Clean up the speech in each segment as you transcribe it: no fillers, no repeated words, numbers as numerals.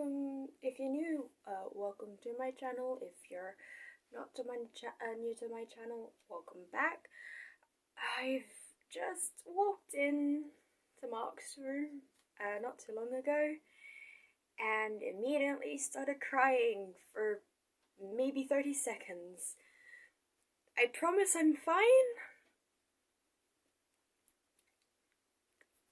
welcome. If you're new, welcome to my channel. If you're not to my new to my channel, welcome back. I've just walked in to Mark's room not too long ago and immediately started crying for maybe 30 seconds. I promise I'm fine.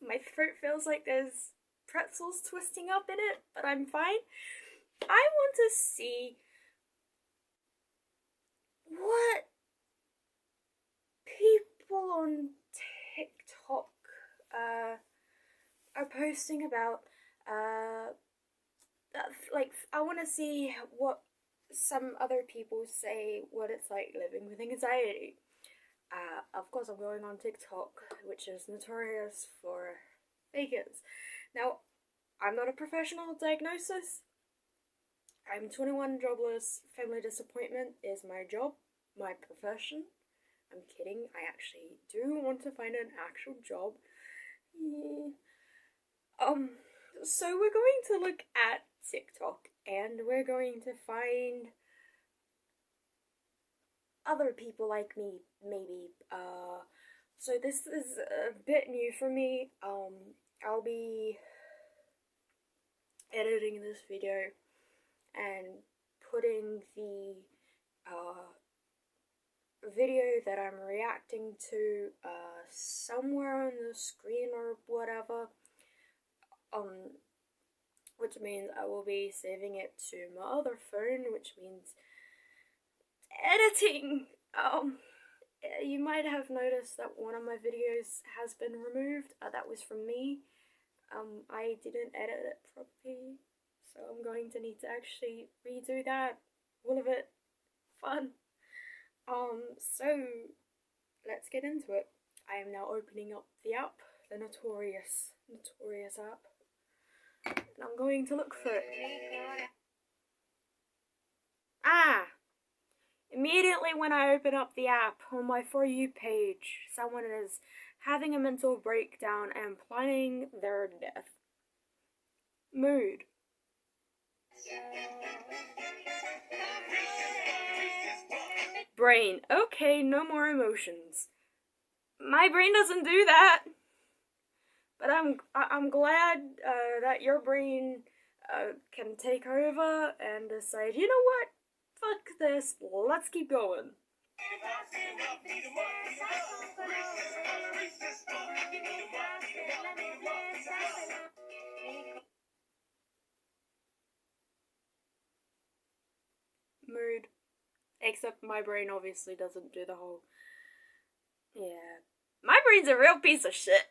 My throat feels like there's pretzels twisting up in it, but I'm fine. I want to see what people on TikTok are posting about. Like, I want to see what some other people say what it's like living with anxiety. Of course, I'm going on TikTok, which is notorious for fakers. Now, I'm not a professional diagnosis. I'm 21, jobless. Family disappointment is my job, my profession. I'm kidding. I actually do want to find an actual job. Yeah. So we're going to look at TikTok, and we're going to find other people like me, maybe. So this is a bit new for me. I'll be editing this video and putting the video that I'm reacting to somewhere on the screen or whatever. Which means I will be saving it to my other phone, which means editing. You might have noticed that one of my videos has been removed. That was from me. I didn't edit it properly, so I'm going to need to actually redo that. All of it. Fun. So let's get into it. I am now opening up the app, the notorious app, and I'm going to look for it. Immediately when I open up the app, on my For You page, someone is having a mental breakdown and planning their death. Mood. Brain. Okay, no more emotions. My brain doesn't do that. But I'm glad that your brain can take over and decide, you know what? Fuck this, let's keep going. Mood. Except my brain obviously doesn't do the whole... Yeah. My brain's a real piece of shit.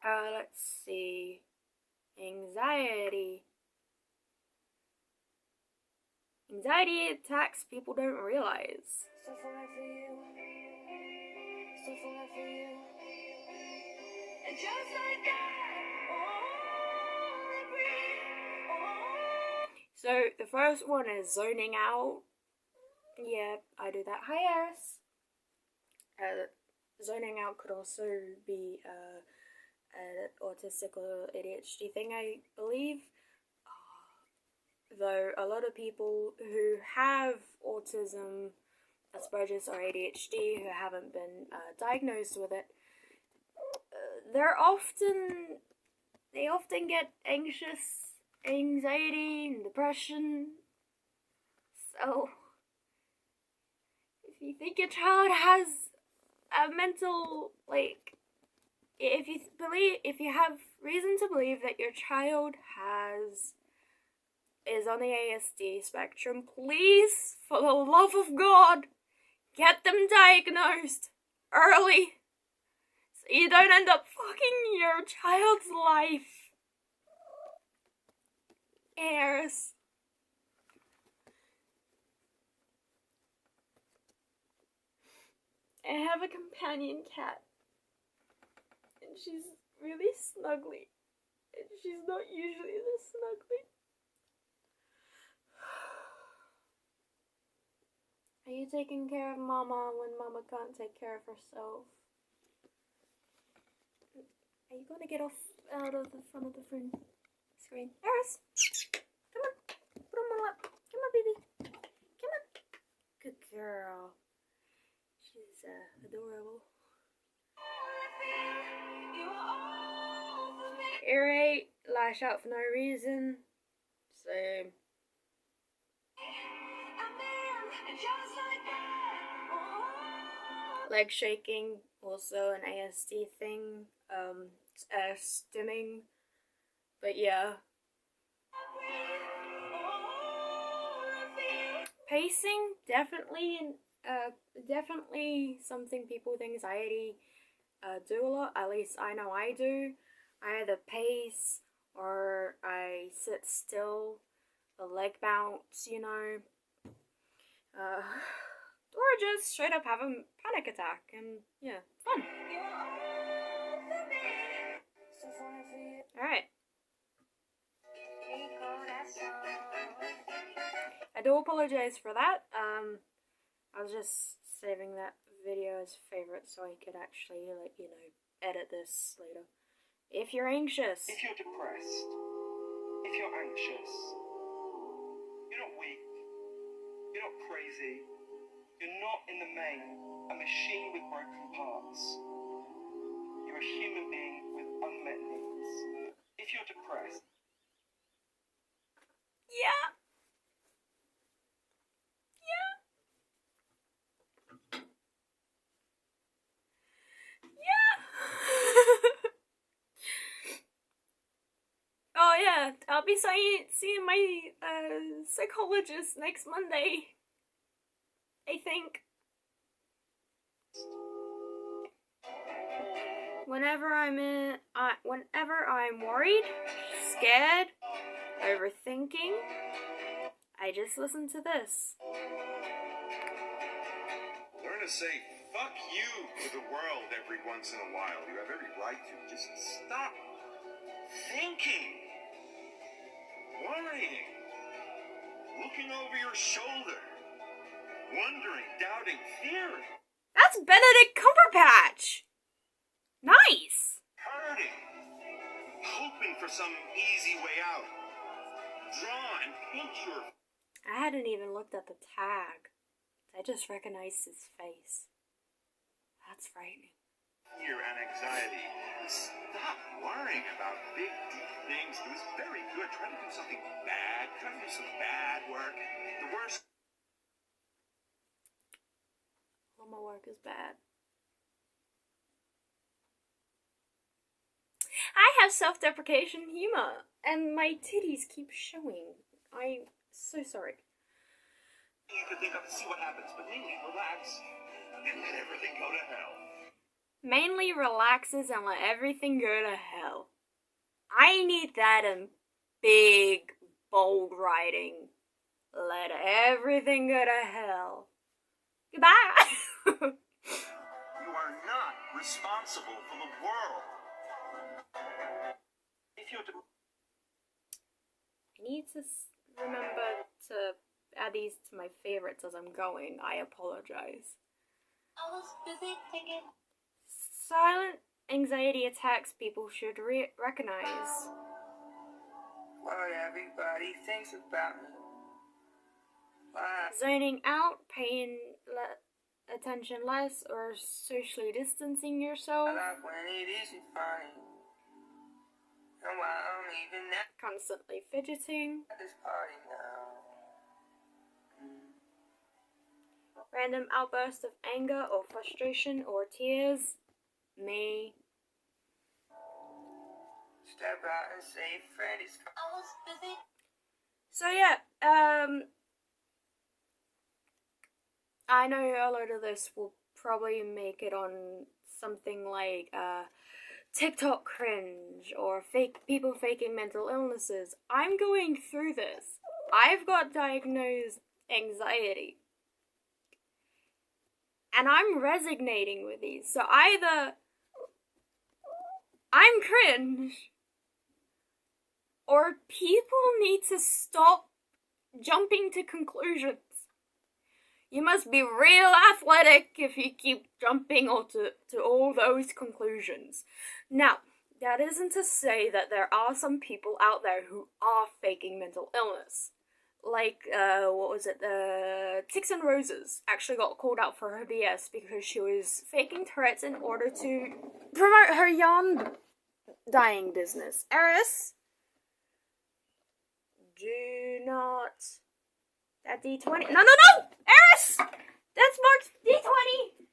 Let's see. Anxiety. Anxiety attacks people don't realize. And just like that, so the first one is zoning out. Yeah, I do that. Hi, Eris. Zoning out could also be an autistic or ADHD thing, I believe. Though a lot of people who have autism, Asperger's or ADHD who haven't been diagnosed with it, they often get anxious, anxiety, and depression. So if you think your child has a mental, like, if you have reason to believe that your child is on the ASD spectrum, please, for the love of God, get them diagnosed early so you don't end up fucking your child's life. Heirs. I have a companion cat, and she's really snuggly, and she's not usually this snuggly. Are you taking care of Mama when Mama can't take care of herself? Are you gonna get out of the front of the room? screen. Eris! Come on. Put on my lap. Come on, baby. Come on. Good girl. She's adorable. Irate, lash out for no reason. Same. Leg shaking, also an ASD thing. Stimming. But yeah. Pacing, definitely something people with anxiety do a lot. At least I know I do. I either pace or I sit still, a leg bounce, you know. Or just straight up have a panic attack, and yeah, fun. Alright. I do apologize for that. I was just saving that video as favorite so I could actually, like, you know, edit this later. If you're anxious. If you're depressed, if you're anxious, you're not weak, you're not crazy, you're not in the main a machine with broken parts. You're a human being with unmet needs. If you're depressed. Yeah. Oh yeah, I'll be seeing my psychologist next Monday, I think. Whenever I'm worried, scared, overthinking, I just listen to this. Learn to say fuck you to the world every once in a while. You have every right to. Just stop thinking, worrying, looking over your shoulder, wondering, doubting, fearing. That's Benedict Cumberbatch! Nice! Hurting, hoping for some easy way out. Draw and paint your... I hadn't even looked at the tag. I just recognized his face. That's frightening. Fear and anxiety. Stop worrying about big, deep things. It was very good. Try to do something bad. Try to do some bad work. The worst... All my work is bad. I have self-deprecation humor, and my titties keep showing. I'm so sorry. You could think of to see what happens, but mainly relax and let everything go to hell. Mainly relaxes and let everything go to hell. I need that in big, bold writing. Let everything go to hell. Goodbye! You are not responsible for the world. If you're I need to remember to add these to my favorites as I'm going. I apologize. I was busy thinking. Silent anxiety attacks people should recognize. What everybody thinks about me. Why? Zoning out, paying attention less, or socially distancing yourself. I like when it isn't funny. And why I'm even at Constantly fidgeting. this party now. Random outbursts of anger or frustration or tears. Me. Step out and say, friend is I was busy. So yeah, I know a lot of this will probably make it on something like TikTok cringe or people faking mental illnesses. I'm going through this. I've got diagnosed anxiety. And I'm resonating with these. So either I'm cringe, or people need to stop jumping to conclusions. You must be real athletic if you keep jumping to all those conclusions. Now, That isn't to say that there are some people out there who are faking mental illness. Like, what was it? The Tix and Roses actually got called out for her BS because she was faking Tourette's in order to promote her yarn dyeing business. Eris, do not. That D20. No! Eris! That's marked D20!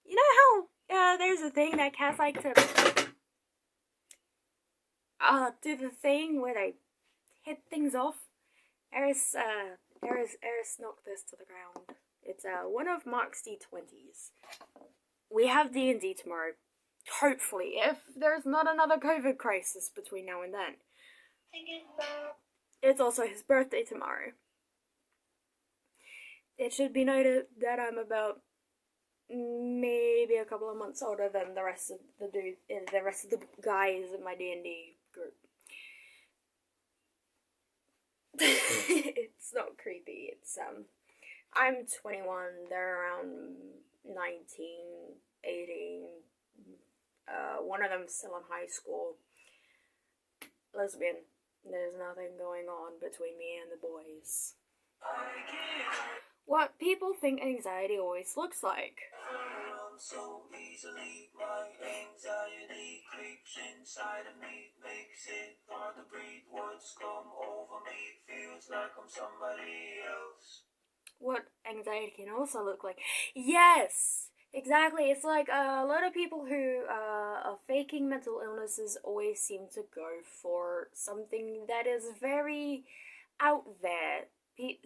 You know how there's a thing that cats like to do the thing where they hit things off? Eris knocked this to the ground. It's one of Mark's D20s. We have D&D tomorrow. Hopefully, if there's not another COVID crisis between now and then. It's also his birthday tomorrow. It should be noted that I'm about maybe a couple of months older than the rest of the guys in my D&D group. It's not creepy. It's I'm 21. They're around 19, 18. One of them's still in high school. Lesbian. There's nothing going on between me and the boys. What people think anxiety always looks like. So easily, my anxiety creeps inside of me, makes it hard to breathe. Words come over me, feels like I'm somebody else. What anxiety can also look like. Yes, exactly. It's like a lot of people who are faking mental illnesses always seem to go for something that is very out there.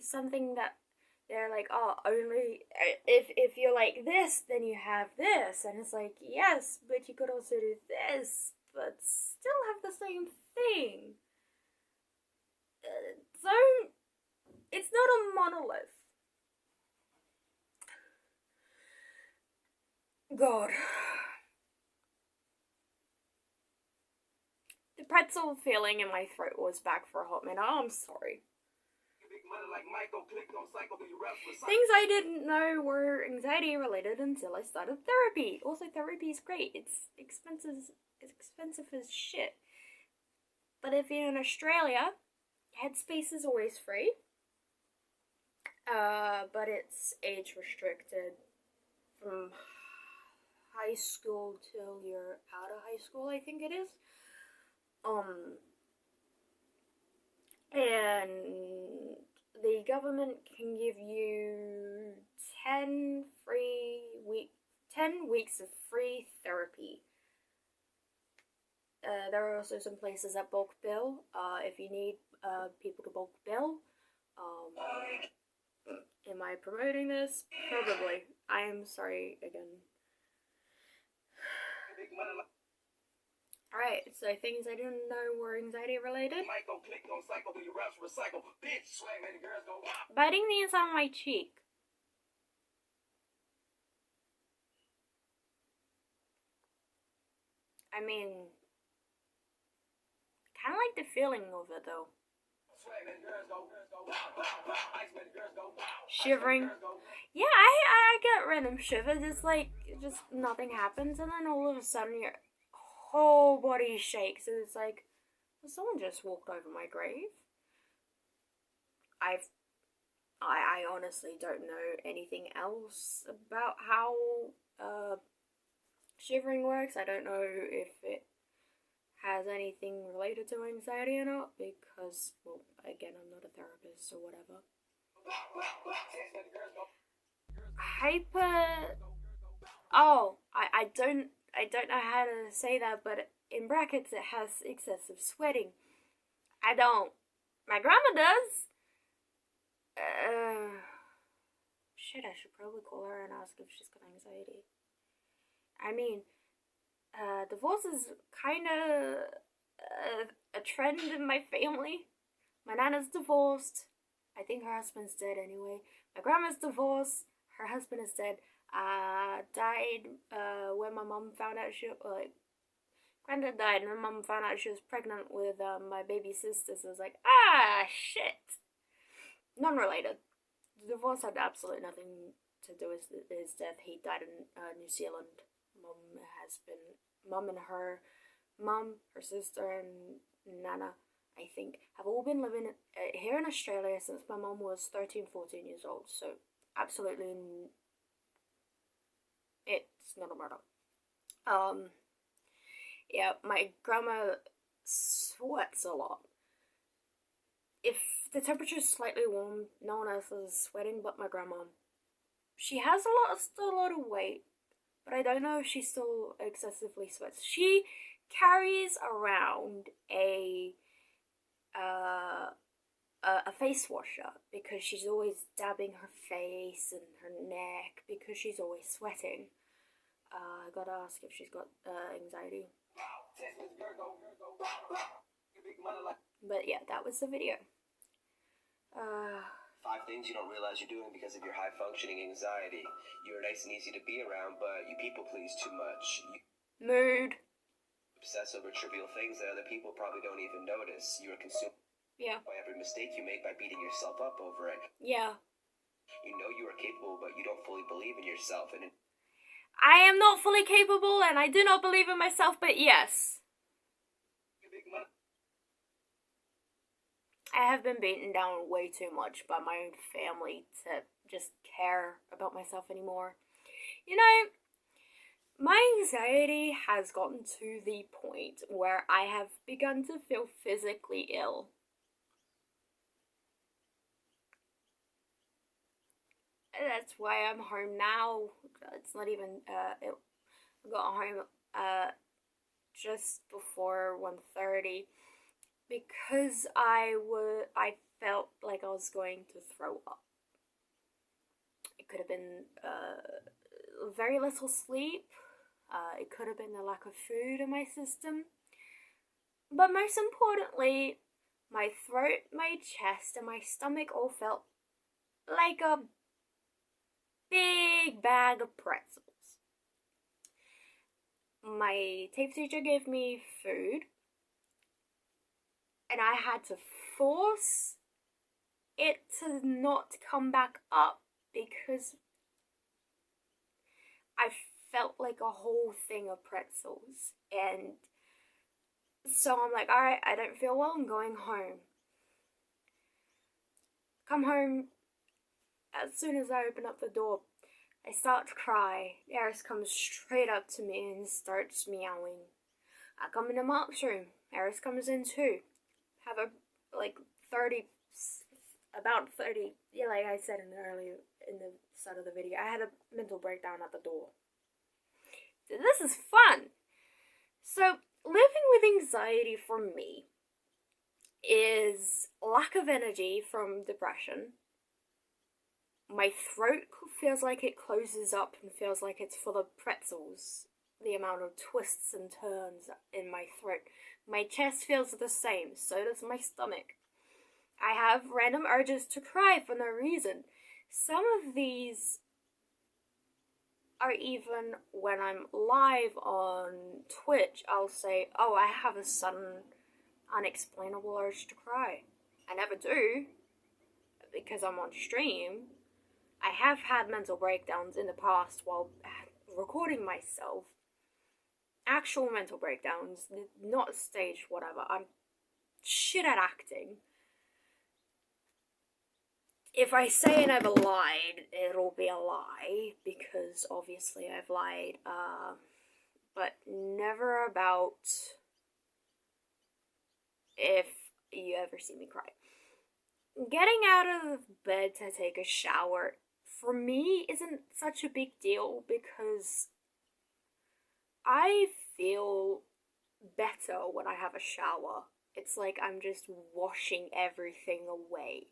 Something that they're like, oh, only if you're like this, then you have this. And it's like, yes, but you could also do this, but still have the same thing. It's not a monolith. God. The pretzel feeling in my throat was back for a hot minute. Oh, I'm sorry. Things I didn't know were anxiety related until I started therapy. Also, therapy is great. It's expensive as shit. But if you're in Australia, Headspace is always free. But it's age restricted from high school till you're out of high school, I think it is. And the government can give you 10 weeks of free therapy. There are also some places that bulk bill. If you need people to bulk bill. Am I promoting this? Probably. I am sorry again. Alright, so things I didn't know were anxiety related. Biting the inside of my cheek. I mean, kind of like the feeling of it though. Shivering. Yeah, I get random shivers. It's like just nothing happens, and then all of a sudden your whole body shakes, and it's like, well, someone just walked over my grave. I honestly don't know anything else about how shivering works. I don't know if it has anything related to anxiety or not, because, well, again, I'm not a therapist or whatever. I don't know how to say that, but in brackets it has excessive sweating. I don't. My grandma does. Shit, I should probably call her and ask if she's got anxiety. I mean, divorce is kind of a trend in my family. My nana's divorced. I think her husband's dead anyway. My grandma's divorced. Her husband is dead. Died when my mom found out Granddad died and my mom found out she was pregnant with my baby sister. So I was like, shit. Non-related. The divorce had absolutely nothing to do with his death. He died in New Zealand. Mum and her mum, her sister, and Nana, I think, have all been living here in Australia since my mum was 13, 14 years old. So absolutely, it's not a murder. Yeah, my grandma sweats a lot. If the temperature is slightly warm, no one else is sweating but my grandma. She has still a lot of weight, but I don't know if she still excessively sweats. She carries around a face washer because she's always dabbing her face and her neck because she's always sweating. I gotta ask if she's got anxiety. But yeah, that was the video. 5 things you don't realize you're doing because of your high-functioning anxiety. You're nice and easy to be around, but you people-please too much. You Mood. obsess over trivial things that other people probably don't even notice. You are consumed Yeah. by every mistake you make by beating yourself up over it. Yeah. You know you are capable, but you don't fully believe in yourself, and I am not fully capable and I do not believe in myself, but yes. I have been beaten down way too much by my own family to just care about myself anymore. You know, my anxiety has gotten to the point where I have begun to feel physically ill. That's why I'm home now. It's not even, I got home just before 1:30 because I felt like I was going to throw up. It could have been very little sleep. It could have been the lack of food in my system. But most importantly, my throat, my chest, and my stomach all felt like a big bag of pretzels. My tape teacher gave me food, and I had to force it to not come back up because I felt like a whole thing of pretzels. And so I'm like, alright, I don't feel well, I'm going home. Come home. As soon as I open up the door, I start to cry. Eris comes straight up to me and starts meowing. I come into Mark's room. Eris comes in too. Have a, about 30, yeah, like I said in the start of the video, I had a mental breakdown at the door. This is fun. So, living with anxiety for me is lack of energy from depression. My throat feels like it closes up and feels like it's full of pretzels. The amount of twists and turns in my throat. My chest feels the same, so does my stomach. I have random urges to cry for no reason. Some of these are even when I'm live on Twitch, I'll say, oh, I have a sudden, unexplainable urge to cry. I never do, because I'm on stream. I have had mental breakdowns in the past while recording myself. Actual mental breakdowns, not stage whatever. I'm shit at acting. If I say I never lied, it'll be a lie, because obviously I've lied, but never about if you ever see me cry. Getting out of bed to take a shower, for me, isn't such a big deal, because I feel better when I have a shower. It's like I'm just washing everything away.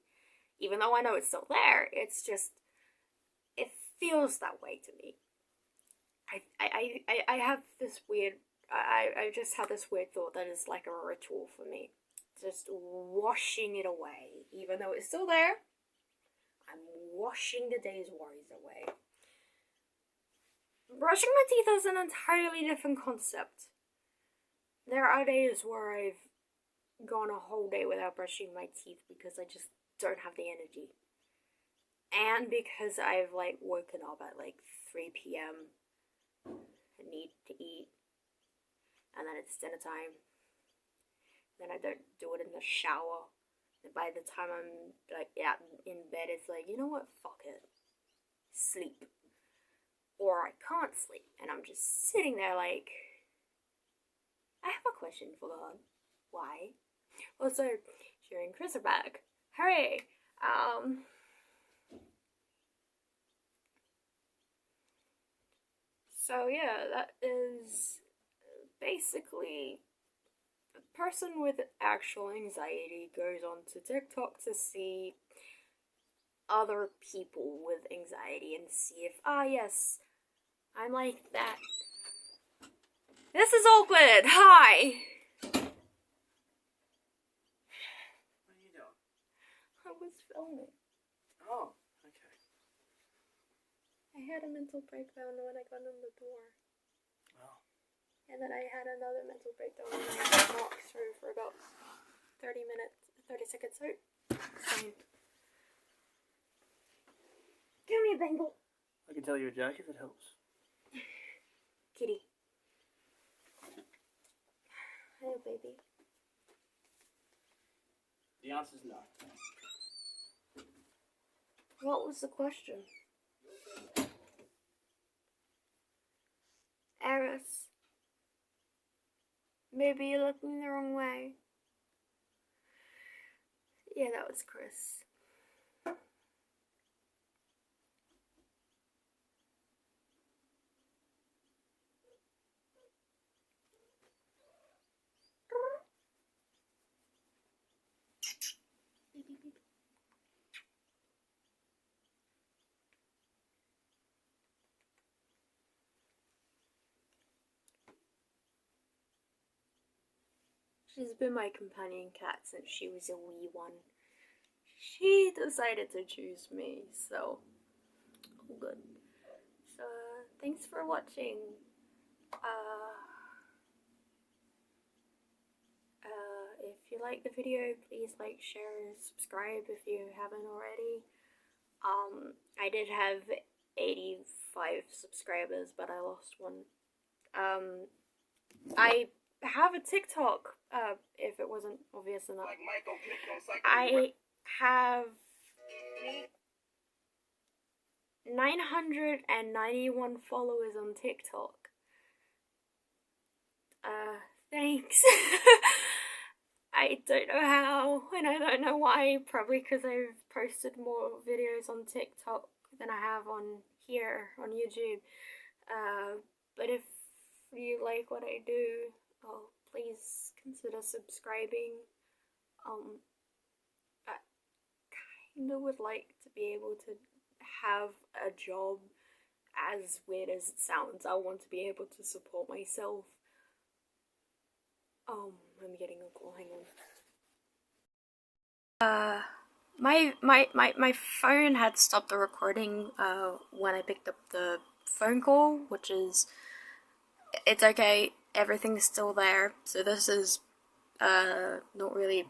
Even though I know it's still there, it's just, it feels that way to me. I have this weird, I just have this weird thought that is like a ritual for me. Just washing it away. Even though it's still there, I'm washing the day's worries away. Brushing my teeth is an entirely different concept. There are days where I've gone a whole day without brushing my teeth because I just don't have the energy. And because I've woken up at 3 p.m. need to eat, and then it's dinner time. Then I don't do it in the shower. And by the time I'm like in bed, it's like, you know what? Fuck it. Sleep. Or I can't sleep, and I'm just sitting there like, I have a question for God. Why? Also, Sherry and Chris are back. Hooray! So yeah, that is basically a person with actual anxiety goes onto TikTok to see other people with anxiety and see if, yes, I'm like that. This is awkward! Hi! What are you doing? I was filming. Oh, okay. I had a mental breakdown when I got in the door. Well, And then I had another mental breakdown when I walked through for about 30 seconds. So, fine. Give me a bangle. I can tell you a joke if it helps. Kitty. Hello, baby. The answer's no. What was the question? Eris. Maybe you're looking the wrong way. Yeah, that was Chris. She's been my companion cat since she was a wee one. She decided to choose me, so all good. So thanks for watching. If you like the video, please like, share, subscribe if you haven't already. I did have 85 subscribers, but I lost one. I have a TikTok, if it wasn't obvious enough. I have 991 followers on TikTok. Thanks. I don't know how, and I don't know why. Probably because I've posted more videos on TikTok than I have on here, on YouTube. But if you like what I do, please consider subscribing. I kinda would like to be able to have a job. As weird as it sounds, I want to be able to support myself. I'm getting a call, hang on. My phone had stopped the recording, when I picked up the phone call, which is, it's okay, everything's still there, so this is, not really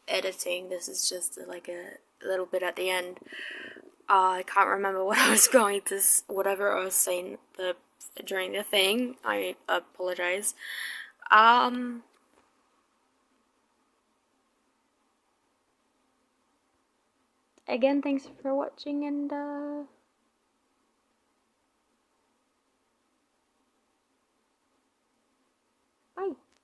editing, this is just like a little bit at the end. I can't remember what I was going to, whatever I was saying during the thing, I apologize. Again, thanks for watching, and